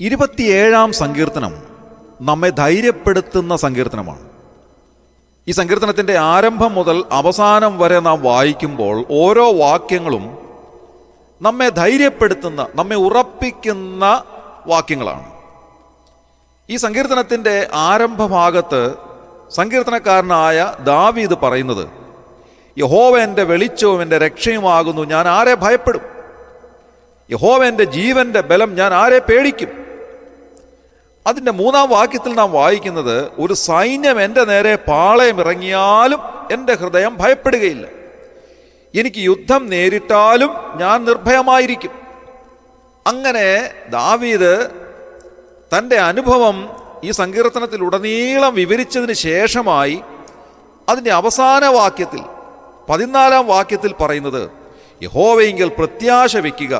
27-ാം സങ്കീർത്തനം നമ്മെ ധൈര്യപ്പെടുത്തുന്ന സങ്കീർത്തനമാണ്. ഈ സങ്കീർത്തനത്തിൻ്റെ ആരംഭം മുതൽ അവസാനം വരെ നാം വായിക്കുമ്പോൾ ഓരോ വാക്യങ്ങളും നമ്മെ ധൈര്യപ്പെടുത്തുന്ന, നമ്മെ ഉറപ്പിക്കുന്ന വാക്യങ്ങളാണ്. ഈ സങ്കീർത്തനത്തിൻ്റെ ആരംഭ ഭാഗത്ത് സങ്കീർത്തനക്കാരനായ ദാവീദ് പറയുന്നത്, യഹോവ എൻ്റെ വെളിച്ചവും എൻ്റെ രക്ഷയുമാകുന്നു, ഞാൻ ആരെ ഭയപ്പെടും? യഹോവ എൻ്റെ ജീവൻ്റെ ബലം, ഞാൻ ആരെ പേടിക്കും? അതിൻ്റെ 3-ാം വാക്യത്തിൽ നാം വായിക്കുന്നത്, ഒരു സൈന്യം എൻ്റെ നേരെ പാളയം ഇറങ്ങിയാലും എൻ്റെ ഹൃദയം ഭയപ്പെടുകയില്ല, എനിക്ക് യുദ്ധം നേരിട്ടാലും ഞാൻ നിർഭയമായിരിക്കും. അങ്ങനെ ദാവീദ് തൻ്റെ അനുഭവം ഈ സങ്കീർത്തനത്തിലുടനീളം വിവരിച്ചതിന് ശേഷമായി അതിൻ്റെ അവസാന വാക്യത്തിൽ 14-ാം വാക്യത്തിൽ പറയുന്നത്, യഹോവയിങ്കൽ പ്രത്യാശ വയ്ക്കുക,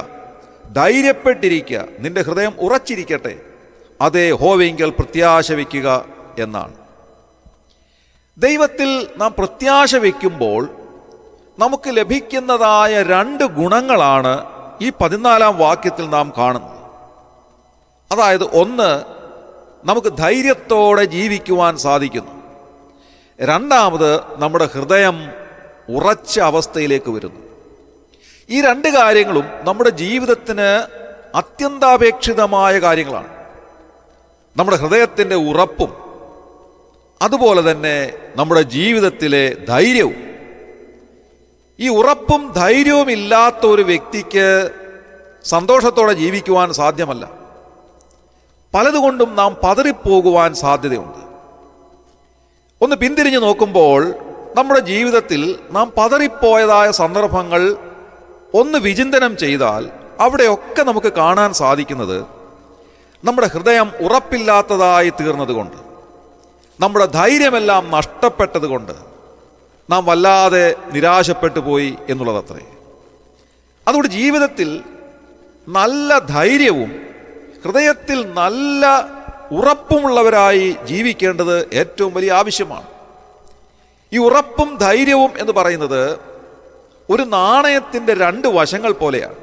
ധൈര്യപ്പെട്ടിരിക്കുക, നിന്റെ ഹൃദയം ഉറച്ചിരിക്കട്ടെ, അതേ യഹോവയിങ്കൽ പ്രത്യാശ വയ്ക്കുക എന്നാണ്. ദൈവത്തിൽ നാം പ്രത്യാശ വയ്ക്കുമ്പോൾ നമുക്ക് ലഭിക്കുന്നതായ 2 ഗുണങ്ങളാണ് ഈ 14-ാം വാക്യത്തിൽ നാം കാണുന്നത്. അതായത്, ഒന്ന്, നമുക്ക് ധൈര്യത്തോടെ ജീവിക്കുവാൻ സാധിക്കുന്നു. രണ്ടാമത്, നമ്മുടെ ഹൃദയം ഉറച്ച അവസ്ഥയിലേക്ക് വരുന്നു. ഈ 2 കാര്യങ്ങളും നമ്മുടെ ജീവിതത്തിന് അത്യന്താപേക്ഷിതമായ കാര്യങ്ങളാണ്. നമ്മുടെ ഹൃദയത്തിൻ്റെ ഉറപ്പും അതുപോലെ തന്നെ നമ്മുടെ ജീവിതത്തിലെ ധൈര്യവും. ഈ ഉറപ്പും ധൈര്യവും ഇല്ലാത്ത ഒരു വ്യക്തിക്ക് സന്തോഷത്തോടെ ജീവിക്കുവാൻ സാധ്യമല്ല. പലതുകൊണ്ടും നാം പതറിപ്പോകുവാൻ സാധ്യതയുണ്ട്. ഒന്ന് പിന്തിരിഞ്ഞു നോക്കുമ്പോൾ നമ്മുടെ ജീവിതത്തിൽ നാം പതറിപ്പോയതായ സന്ദർഭങ്ങൾ ഒന്ന് വിചിന്തനം ചെയ്താൽ അവിടെയൊക്കെ നമുക്ക് കാണാൻ സാധിക്കുന്നത്, നമ്മുടെ ഹൃദയം ഉറപ്പില്ലാത്തതായി തീർന്നതുകൊണ്ട്, നമ്മുടെ ധൈര്യമെല്ലാം നഷ്ടപ്പെട്ടതുകൊണ്ട് നാം വല്ലാതെ നിരാശപ്പെട്ടു പോയി എന്നുള്ളതത്രേ. അതുകൊണ്ട് ജീവിതത്തിൽ നല്ല ധൈര്യവും ഹൃദയത്തിൽ നല്ല ഉറപ്പുമുള്ളവരായി ജീവിക്കേണ്ടത് ഏറ്റവും വലിയ ആവശ്യമാണ്. ഈ ഉറപ്പും ധൈര്യവും എന്ന് പറയുന്നത് ഒരു നാണയത്തിൻ്റെ 2 വശങ്ങൾ പോലെയാണ്.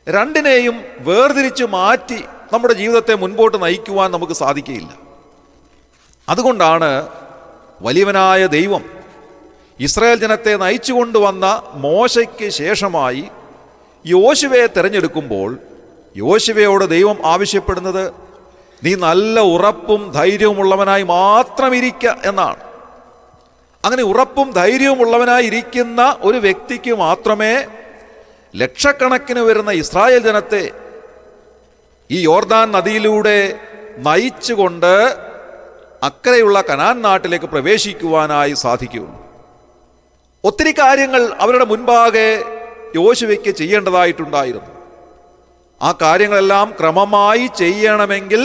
രണ്ടിനെയും വേർതിരിച്ച് മാറ്റി നമ്മുടെ ജീവിതത്തെ മുൻപോട്ട് നയിക്കുവാൻ നമുക്ക് സാധിക്കുകയില്ല. അതുകൊണ്ടാണ് വലിയവനായ ദൈവം ഇസ്രായേൽ ജനത്തെ നയിച്ചു കൊണ്ടുവന്ന മോശയ്ക്ക് ശേഷമായി യോശുവയെ തിരഞ്ഞെടുക്കുമ്പോൾ യോശുവയോട് ദൈവം ആവശ്യപ്പെടുന്നത്, നീ നല്ല ഉറപ്പും ധൈര്യവുമുള്ളവനായി മാത്രം ഇരിക്കുക എന്നാണ്. അങ്ങനെ ഉറപ്പും ധൈര്യവുമുള്ളവനായി ഇരിക്കുന്ന ഒരു വ്യക്തിക്ക് മാത്രമേ ലക്ഷക്കണക്കിന് വരുന്ന ഇസ്രായേൽ ജനത്തെ ഈ യോർദാൻ നദിയിലൂടെ നയിച്ചുകൊണ്ട് അക്കരെയുള്ള കനാൻ നാട്ടിലേക്ക് പ്രവേശിക്കുവാനായി സാധിക്കുകയുള്ളൂ. ഒത്തിരി കാര്യങ്ങൾ അവരുടെ മുൻപാകെ യോശുവയ്ക്ക് ചെയ്യേണ്ടതായിട്ടുണ്ടായിരുന്നു. ആ കാര്യങ്ങളെല്ലാം ക്രമമായി ചെയ്യണമെങ്കിൽ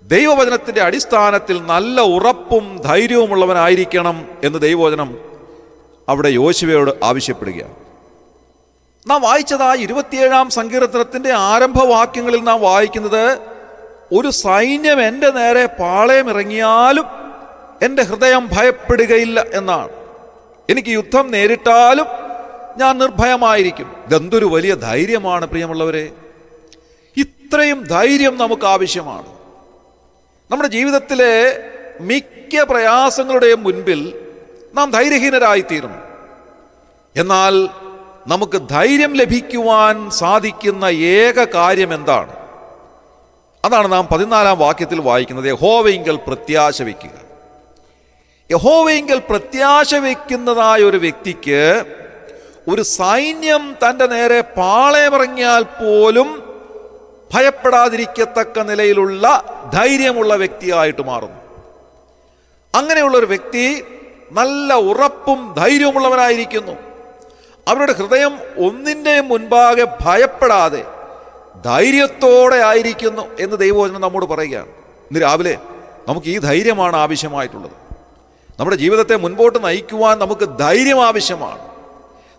ദൈവവചനത്തിൻ്റെ അടിസ്ഥാനത്തിൽ നല്ല ഉറപ്പും ധൈര്യവുമുള്ളവനായിരിക്കണം എന്ന് ദൈവവചനം അവിടെ യോശുവയോട് ആവശ്യപ്പെടുകയാണ്. നാം വായിച്ചതായ 27-ാം സങ്കീർത്തനത്തിൻ്റെ ആരംഭവാക്യങ്ങളിൽ നാം വായിക്കുന്നത്, ഒരു സൈന്യം എൻ്റെ നേരെ പാളയം ഇറങ്ങിയാലും എൻ്റെ ഹൃദയം ഭയപ്പെടുകയില്ല എന്നാണ്, എനിക്ക് യുദ്ധം നേരിട്ടാലും ഞാൻ നിർഭയമായിരിക്കും. ഇതെന്തൊരു വലിയ ധൈര്യമാണ് പ്രിയമുള്ളവരെ! ഇത്രയും ധൈര്യം നമുക്ക് ആവശ്യമാണ്. നമ്മുടെ ജീവിതത്തിലെ മിക്ക പ്രയാസങ്ങളുടെയും മുൻപിൽ നാം ധൈര്യഹീനരായിത്തീരുന്നു. എന്നാൽ നമുക്ക് ധൈര്യം ലഭിക്കുവാൻ സാധിക്കുന്ന ഏക കാര്യം എന്താണ്? അതാണ് നാം 14-ാം വാക്യത്തിൽ വായിക്കുന്നത്, യഹോവയിങ്കൽ പ്രത്യാശ വയ്ക്കുക. യഹോവയിങ്കൽ പ്രത്യാശ വയ്ക്കുന്നതായ ഒരു വ്യക്തിക്ക് ഒരു സൈന്യം തൻ്റെ നേരെ പാളയമിറങ്ങിയാൽ പോലും ഭയപ്പെടാതിരിക്കത്തക്ക നിലയിലുള്ള ധൈര്യമുള്ള വ്യക്തിയായിട്ട് മാറുന്നു. അങ്ങനെയുള്ളൊരു വ്യക്തി നല്ല ഉറപ്പും ധൈര്യവുമുള്ളവനായിരിക്കുന്നു. അവരുടെ ഹൃദയം ഒന്നിൻ്റെയും മുൻപാകെ ഭയപ്പെടാതെ ധൈര്യത്തോടെ ആയിരിക്കുന്നു എന്ന് ദൈവവചനം നമ്മോട് പറയുകയാണ്. ഇന്ന് രാവിലെ നമുക്ക് ഈ ധൈര്യമാണ് ആവശ്യമായിട്ടുള്ളത്. നമ്മുടെ ജീവിതത്തെ മുൻപോട്ട് നയിക്കുവാൻ നമുക്ക് ധൈര്യം ആവശ്യമാണ്.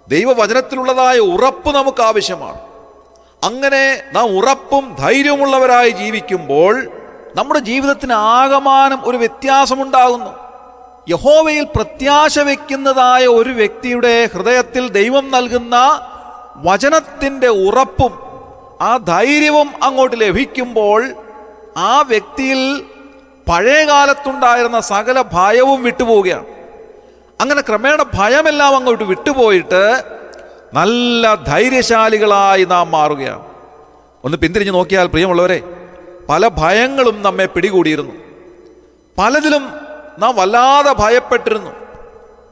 ദൈവവചനത്തിലുള്ളതായ ഉറപ്പ് നമുക്ക് ആവശ്യമാണ്. അങ്ങനെ നാം ഉറപ്പും ധൈര്യവുമുള്ളവരായി ജീവിക്കുമ്പോൾ നമ്മുടെ ജീവിതത്തിന് ആകമാനം ഒരു വ്യത്യാസമുണ്ടാകുന്നു. യഹോവയിൽ പ്രത്യാശ വയ്ക്കുന്നതായ ഒരു വ്യക്തിയുടെ ഹൃദയത്തിൽ ദൈവം നൽകുന്ന വചനത്തിൻ്റെ ഉറപ്പും ആ ധൈര്യവും അങ്ങോട്ട് ലഭിക്കുമ്പോൾ ആ വ്യക്തിയിൽ പഴയ കാലത്തുണ്ടായിരുന്ന സകല ഭയവും വിട്ടുപോവുകയാണ്. അങ്ങനെ ക്രമേണ ഭയമെല്ലാം അങ്ങോട്ട് വിട്ടുപോയിട്ട് നല്ല ധൈര്യശാലികളായി നാം മാറുകയാണ്. ഒന്ന് പിന്തിരിഞ്ഞ് നോക്കിയാൽ പ്രിയമുള്ളവരെ, പല ഭയങ്ങളും നമ്മെ പിടികൂടിയിരുന്നു. പലതിലും നാം വല്ലാതെ ഭയപ്പെട്ടിരുന്നു.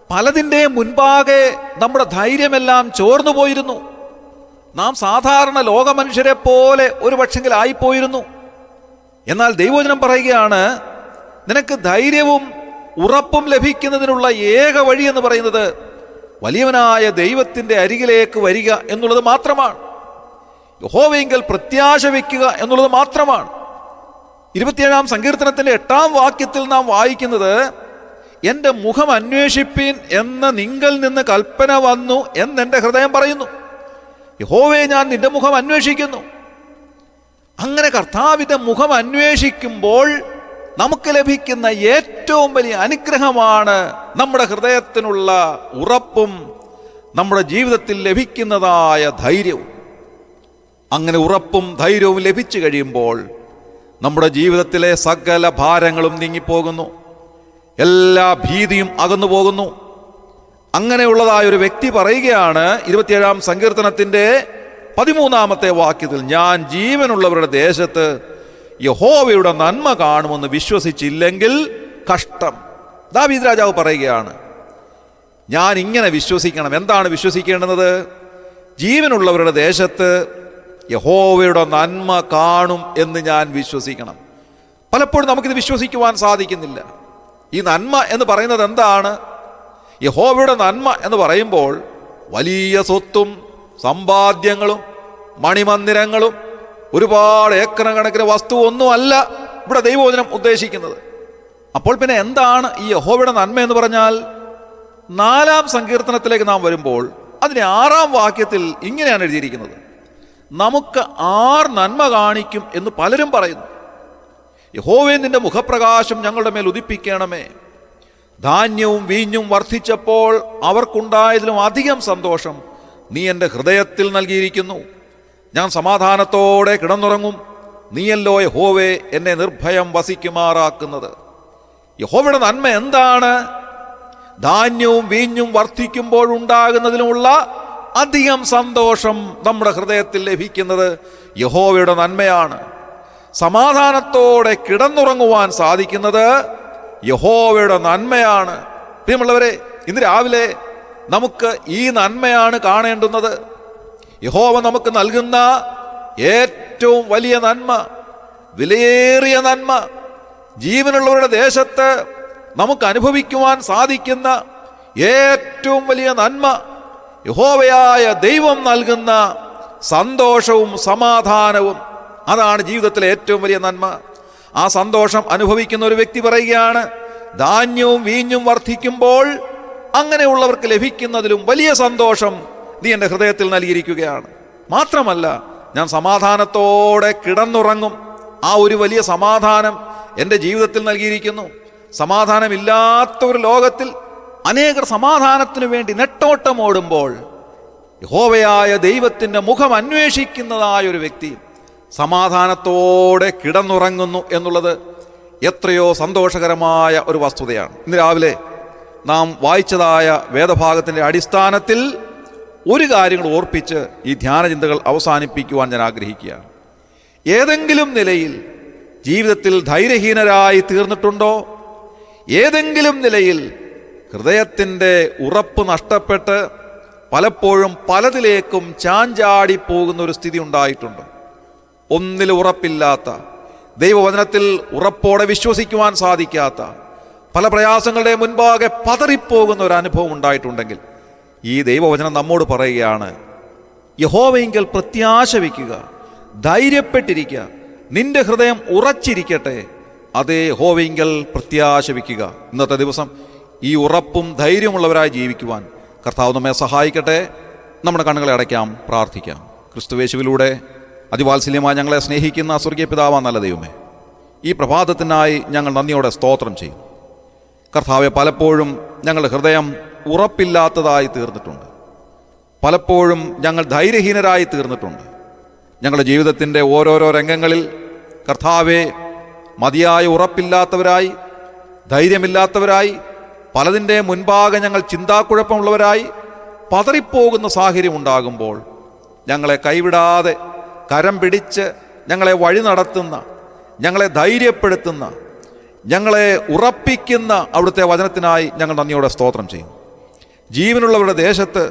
പലതിൻ്റെ മുൻപാകെ നമ്മുടെ ധൈര്യമെല്ലാം ചോർന്നു പോയിരുന്നു. നാം സാധാരണ ലോകമനുഷ്യരെ പോലെ ഒരു പക്ഷെങ്കിൽ ആയിപ്പോയിരുന്നു. എന്നാൽ ദൈവവചനം പറയുകയാണ്, നിനക്ക് ധൈര്യവും ഉറപ്പും ലഭിക്കുന്നതിനുള്ള ഏക വഴി എന്ന് പറയുന്നത് വലിയവനായ ദൈവത്തിൻ്റെ അരികിലേക്ക് വരിക എന്നുള്ളത് മാത്രമാണ്. യഹോവയെങ്കിൽ പ്രത്യാശ വയ്ക്കുക എന്നുള്ളത് മാത്രമാണ്. 27-ാം സങ്കീർത്തനത്തിൻ്റെ 8-ാം വാക്യത്തിൽ നാം വായിക്കുന്നത്, എൻ്റെ മുഖം അന്വേഷിപ്പീൻ എന്ന നിങ്കൽ നിന്ന് കൽപ്പന വന്നു എന്നെൻ്റെ ഹൃദയം പറയുന്നു. യഹോവയെ, ഞാൻ നിന്റെ മുഖം അന്വേഷിക്കുന്നു. അങ്ങനെ കർത്താവിൻ്റെ മുഖം അന്വേഷിക്കുമ്പോൾ നമുക്ക് ലഭിക്കുന്ന ഏറ്റവും വലിയ അനുഗ്രഹമാണ് നമ്മുടെ ഹൃദയത്തിനുള്ള ഉറപ്പും നമ്മുടെ ജീവിതത്തിൽ ലഭിക്കുന്നതായ ധൈര്യവും. അങ്ങനെ ഉറപ്പും ധൈര്യവും ലഭിച്ചു കഴിയുമ്പോൾ നമ്മുടെ ജീവിതത്തിലെ സകല ഭാരങ്ങളും നീങ്ങിപ്പോകുന്നു, എല്ലാ ഭീതിയും അകന്നു പോകുന്നു. അങ്ങനെയുള്ളതായ ഒരു വ്യക്തി പറയുകയാണ് 27-ാം സങ്കീർത്തനത്തിൻ്റെ 13-ാമത്തെ വാക്യത്തിൽ, ഞാൻ ജീവനുള്ളവരുടെ ദേശത്ത് യഹോവയുടെ നന്മ കാണുമെന്ന് വിശ്വസിച്ചില്ലെങ്കിൽ കഷ്ടം. ദാവീദ് രാജാവ് പറയുകയാണ്, ഞാൻ ഇങ്ങനെ വിശ്വസിക്കണം. എന്താണ് വിശ്വസിക്കേണ്ടത്? ജീവനുള്ളവരുടെ ദേശത്ത് യഹോവയുടെ നന്മ കാണും എന്ന് ഞാൻ വിശ്വസിക്കണം. പലപ്പോഴും നമുക്കിത് വിശ്വസിക്കുവാൻ സാധിക്കുന്നില്ല. ഈ നന്മ എന്ന് പറയുന്നത് എന്താണ്? യഹോവയുടെ നന്മ എന്ന് പറയുമ്പോൾ വലിയ സ്വത്തും സമ്പാദ്യങ്ങളും മണിമന്ദിരങ്ങളും ഒരുപാട് ഏക്കർ കണക്കിന് വസ്തു ഒന്നുമല്ല ഇവിടെ ദൈവവചനം ഉദ്ദേശിക്കുന്നത്. അപ്പോൾ പിന്നെ എന്താണ് ഈ യഹോവയുടെ നന്മ എന്ന് പറഞ്ഞാൽ? 4-ാം സങ്കീർത്തനത്തിലേക്ക് നാം വരുമ്പോൾ അതിന് 6-ാം വാക്യത്തിൽ ഇങ്ങനെയാണ് എഴുതിയിരിക്കുന്നത്, നമുക്ക് ആർ നന്മ കാണിക്കും എന്ന് പലരും പറയുന്നു. യഹോവേ, നിന്റെ മുഖപ്രകാശം ഞങ്ങളുടെ മേൽ ഉദിപ്പിക്കണമേ. ധാന്യവും വീഞ്ഞും വർദ്ധിച്ചപ്പോൾ അവർക്കുണ്ടായതിലും അധികം സന്തോഷം നീ എൻ്റെ ഹൃദയത്തിൽ നൽകിയിരിക്കുന്നു. ഞാൻ സമാധാനത്തോടെ കിടന്നുറങ്ങും. നീയല്ലോ യഹോവേ എന്നെ നിർഭയം വസിക്കുമാറാക്കുന്നത്. യഹോവയുടെ നന്മ എന്താണ്? ധാന്യവും വീഞ്ഞും വർദ്ധിക്കുമ്പോഴുണ്ടാകുന്നതിലുമുള്ള അധികം സന്തോഷം നമ്മുടെ ഹൃദയത്തിൽ ലഭിക്കുന്നത് യഹോവയുടെ നന്മയാണ്. സമാധാനത്തോടെ കിടന്നുറങ്ങുവാൻ സാധിക്കുന്നത് യഹോവയുടെ നന്മയാണ്. പ്രിയമുള്ളവരെ, ഇന്ന് രാവിലെ നമുക്ക് ഈ നന്മയാണ് കാണേണ്ടുന്നത്. യഹോവ നമുക്ക് നൽകുന്ന ഏറ്റവും വലിയ നന്മ, വിലയേറിയ നന്മ, ജീവനുള്ളവരുടെ ദേശത്ത് നമുക്ക് അനുഭവിക്കുവാൻ സാധിക്കുന്ന ഏറ്റവും വലിയ നന്മ, യഹോവയായ ദൈവം നൽകുന്ന സന്തോഷവും സമാധാനവും. അതാണ് ജീവിതത്തിലെ ഏറ്റവും വലിയ നന്മ. ആ സന്തോഷം അനുഭവിക്കുന്ന ഒരു വ്യക്തി പറയുകയാണ്, ധാന്യവും വീഞ്ഞും വർദ്ധിക്കുമ്പോൾ അങ്ങനെയുള്ളവർക്ക് ലഭിക്കുന്നതിലും വലിയ സന്തോഷം നീ എൻ്റെ ഹൃദയത്തിൽ നൽകിയിരിക്കുകയാണ്. മാത്രമല്ല, ഞാൻ സമാധാനത്തോടെ കിടന്നുറങ്ങും. ആ ഒരു വലിയ സമാധാനം എൻ്റെ ജീവിതത്തിൽ നൽകിയിരിക്കുന്നു. സമാധാനമില്ലാത്ത ഒരു ലോകത്തിൽ അനേകർ സമാധാനത്തിനു വേണ്ടി നെട്ടോട്ടം ഓടുമ്പോൾ യഹോവയായ ദൈവത്തിൻ്റെ മുഖം അന്വേഷിക്കുന്നതായ ഒരു വ്യക്തി സമാധാനത്തോടെ കിടന്നുറങ്ങുന്നു എന്നുള്ളത് എത്രയോ സന്തോഷകരമായ ഒരു വസ്തുതയാണ്. ഇന്ന് രാവിലെ നാം വായിച്ചതായ വേദഭാഗത്തിൻ്റെ അടിസ്ഥാനത്തിൽ ഒരു കാര്യങ്ങൾ ഓർപ്പിച്ച് ഈ ധ്യാനചിന്തകൾ അവസാനിപ്പിക്കുവാൻ ഞാൻ ആഗ്രഹിക്കുകയാണ്. ഏതെങ്കിലും നിലയിൽ ജീവിതത്തിൽ ധൈര്യഹീനരായി തീർന്നിട്ടുണ്ടോ? ഏതെങ്കിലും നിലയിൽ ഹൃദയത്തിൻ്റെ ഉറപ്പ് നഷ്ടപ്പെട്ട് പലപ്പോഴും പലതിലേക്കും ചാഞ്ചാടി പോകുന്ന ഒരു സ്ഥിതി ഉണ്ടായിട്ടുണ്ടോ? ഒന്നിൽ ഉറപ്പില്ലാത്ത, ദൈവവചനത്തിൽ ഉറപ്പോടെ വിശ്വസിക്കുവാൻ സാധിക്കാത്ത, പല പ്രയാസങ്ങളുടെ മുൻപാകെ പതറിപ്പോകുന്ന ഒരു അനുഭവം ഉണ്ടായിട്ടുണ്ടെങ്കിൽ ഈ ദൈവവചനം നമ്മോട് പറയുകയാണ്, യഹോവയെങ്കിൽ പ്രത്യാശ വയ്ക്കുക, ധൈര്യപ്പെട്ടിരിക്കുക, നിന്റെ ഹൃദയം ഉറച്ചിരിക്കട്ടെ, അതേ യഹോവയെങ്കിൽ പ്രത്യാശ വയ്ക്കുക. ഇന്നത്തെ ദിവസം ഈ ഉറപ്പും ധൈര്യമുള്ളവരായി ജീവിക്കുവാൻ കർത്താവ് നമ്മെ സഹായിക്കട്ടെ. നമ്മുടെ കണ്ണുകളെ അടയ്ക്കാം, പ്രാർത്ഥിക്കാം. ക്രിസ്തുവേശുവിലൂടെ അതിവാത്സല്യമായി ഞങ്ങളെ സ്നേഹിക്കുന്ന സ്വർഗീയ പിതാവാ നല്ല ദൈവമേ, ഈ പ്രഭാതത്തിനായി ഞങ്ങൾ നന്ദിയോടെ സ്തോത്രം ചെയ്യും. കർത്താവെ, പലപ്പോഴും ഞങ്ങളുടെ ഹൃദയം ഉറപ്പില്ലാത്തതായി തീർന്നിട്ടുണ്ട്. പലപ്പോഴും ഞങ്ങൾ ധൈര്യഹീനരായി തീർന്നിട്ടുണ്ട്. ഞങ്ങളുടെ ജീവിതത്തിൻ്റെ ഓരോരോ രംഗങ്ങളിൽ കർത്താവെ, മതിയായ ഉറപ്പില്ലാത്തവരായി, ധൈര്യമില്ലാത്തവരായി, പലതിൻ്റെ മുൻപാകെ ഞങ്ങൾ ചിന്താക്കുഴപ്പമുള്ളവരായി പതറിപ്പോകുന്ന സാഹചര്യം ഉണ്ടാകുമ്പോൾ ഞങ്ങളെ കൈവിടാതെ കരം പിടിച്ച് ഞങ്ങളെ വഴി നടത്തുന്ന, ഞങ്ങളെ ധൈര്യപ്പെടുത്തുന്ന, ഞങ്ങളെ ഉറപ്പിക്കുന്ന അവിടുത്തെ വചനത്തിനായി ഞങ്ങൾ നന്ദിയോടെ സ്തോത്രം ചെയ്യും. ജീവനുള്ളവരുടെ ദേശത്ത്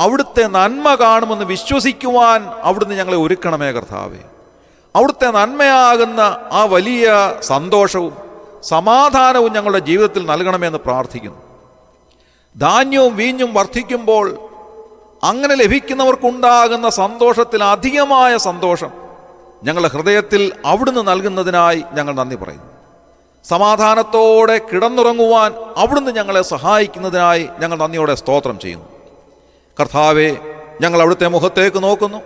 അവിടുത്തെ നന്മ കാണുമെന്ന് വിശ്വസിക്കുവാൻ അവിടുന്ന് ഞങ്ങളെ ഒരുക്കണമേ കർത്താവേ. അവിടുത്തെ നന്മയാകുന്ന ആ വലിയ സന്തോഷവും സമാധാനവും ഞങ്ങളുടെ ജീവിതത്തിൽ നൽകണമെന്ന് പ്രാർത്ഥിക്കുന്നു. ധാന്യവും വീഞ്ഞും വർദ്ധിക്കുമ്പോൾ അങ്ങനെ ലഭിക്കുന്നവർക്കുണ്ടാകുന്ന സന്തോഷത്തിൽ അധികമായ സന്തോഷം ഞങ്ങളുടെ ഹൃദയത്തിൽ അവിടുന്ന് നൽകുന്നതിനായി ഞങ്ങൾ നന്ദി പറയുന്നു. സമാധാനത്തോടെ കിടന്നുറങ്ങുവാൻ അവിടുന്ന് ഞങ്ങളെ സഹായിക്കുന്നതിനായി ഞങ്ങൾ നന്ദിയോടെ സ്തോത്രം ചെയ്യുന്നു. കർത്താവെ, ഞങ്ങൾ അവിടുത്തെ മുഖത്തേക്ക് നോക്കുന്നു.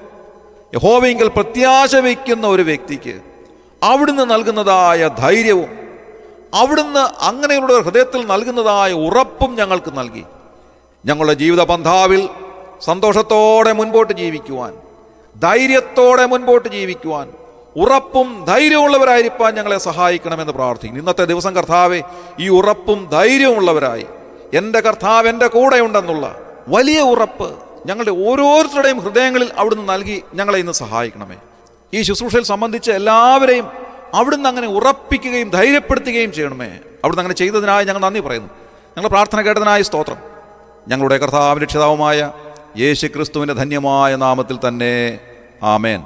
യഹോവയെങ്കിൽ പ്രത്യാശ വയ്ക്കുന്ന ഒരു വ്യക്തിക്ക് അവിടുന്ന് നൽകുന്നതായ ധൈര്യവും അവിടുന്ന് അങ്ങനെയുള്ള ഹൃദയത്തിൽ നൽകുന്നതായ ഉറപ്പും ഞങ്ങൾക്ക് നൽകി. ഞങ്ങളുടെ ജീവിത പന്ഥാവിൽ സന്തോഷത്തോടെ മുൻപോട്ട് ജീവിക്കുവാൻ, ധൈര്യത്തോടെ മുൻപോട്ട് ജീവിക്കുവാൻ, ഉറപ്പും ധൈര്യമുള്ളവരായിരിക്കാൻ ഞങ്ങളെ സഹായിക്കണമെന്ന് പ്രാർത്ഥിക്കുന്നു. ഇന്നത്തെ ദിവസം കർത്താവെ, ഈ ഉറപ്പും ധൈര്യമുള്ളവരായി എൻ്റെ കർത്താവ് എൻ്റെ കൂടെയുണ്ടെന്നുള്ള വലിയ ഉറപ്പ് ഞങ്ങളുടെ ഓരോരുത്തരുടെയും ഹൃദയങ്ങളിൽ അവിടുന്ന് നൽകി ഞങ്ങളെ ഇന്ന് സഹായിക്കണമേ. ഈ ശുശ്രൂഷയിൽ സംബന്ധിച്ച് എല്ലാവരെയും അവിടുന്ന് അങ്ങനെ ഉറപ്പിക്കുകയും ധൈര്യപ്പെടുത്തുകയും ചെയ്യണമേ. അവിടുന്ന് അങ്ങനെ ചെയ്തതിനായി ഞങ്ങൾ നന്ദി പറയുന്നു. ഞങ്ങൾ പ്രാർത്ഥന കേട്ടതിനായി സ്തോത്രം. ഞങ്ങളുടെ കർത്താവ് രക്ഷിതാവുമായ യേശു ക്രിസ്തുവിൻ്റെ ധന്യമായ നാമത്തിൽ തന്നെ ആമേൻ.